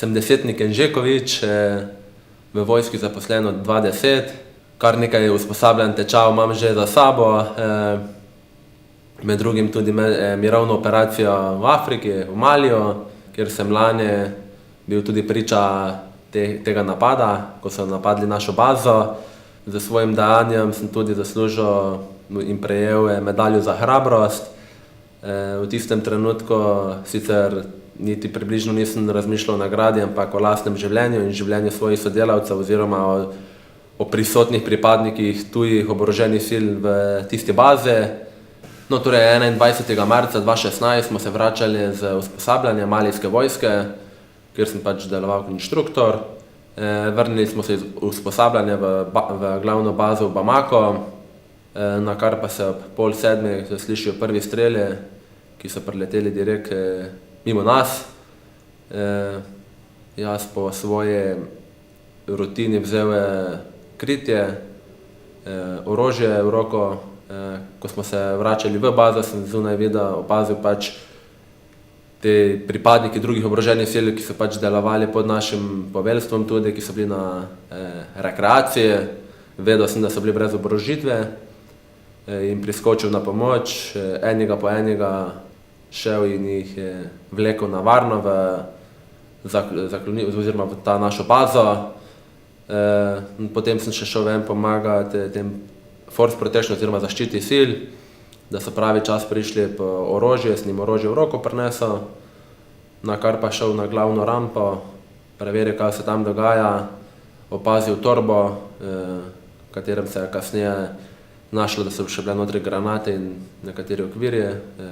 Sem desetnik Enžekovič, v vojski zaposlen od 2010, kar nekaj usposabljanj tečajev imam že za sabo, med drugim tudi mirovno operacijo v Afriki, v Maliju, kjer sem lani bil tudi priča tega napada, ko so napadli našo bazo. Z svojim dejanjem sem tudi zaslužil in prejel medaljo za hrabrost. V tistem trenutku sicer niti približno nisem razmišljal o nagradi, ampak o lastnem življenju in življenju svojih sodelavcev oziroma o prisotnih pripadnikih tujih oboroženih sil v tisti bazi. No, torej 21. marca 2016 smo se vračali z usposabljanja malijske vojske, kjer sem pač deloval kot inštruktor. Vrnili smo se iz usposabljanja v glavno bazo v Bamako, na kar pa se ob 6:30 slišijo prvi streli, ki so prileteli direkt mimo nas. Jaz po svoji rutini vzel kritje, orožje v roko. Ko smo se vračali v bazo, sem zunaj opazil pač te pripadniki drugih oboroženih sil, ki so pač delovali pod našim poveljstvom tudi, ki so bili na rekreaciji. Vedel sem, da so bili brez oborožitve in priskočil na pomoč, enega po enega šel in jih vlekel na varno oziroma v ta našo bazo. Potem sem še šel ven pomagati tem force protection oziroma zaščiti sil, da so pravi čas prišli po orožje, s njim orožje v roko prinesel, na kar pa šel na glavno rampo, preveril, kaj se tam dogaja, opazil torbo, v katerem se je kasneje našlo, da so še bile notri granate in nekateri okvirji,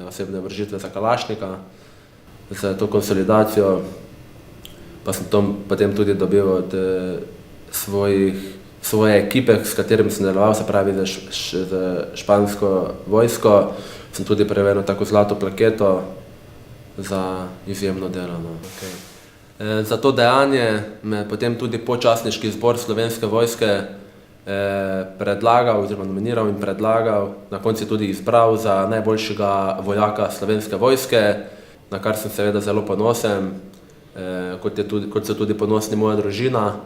osebne oborožitve za kalašnika. Z to konsolidacijo pa sem potem tudi dobil od svoje ekipe, s katerim sem deloval, se pravi z špansko vojsko, sem tudi preveril tako zlato plaketo za izjemno delo. Za to dejanje me potem tudi počastniški zbor Slovenske vojske predlagal oziroma nominiral in predlagal, na koncu tudi izbral za najboljšega vojaka Slovenske vojske, na kar sem seveda zelo ponosen, kot so tudi ponosni moja družina,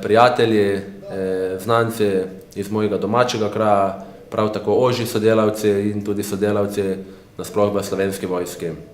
prijatelji, znanci iz mojega domačega kraja, prav tako ožji sodelavci in tudi sodelavci nasploh v Slovenski vojski.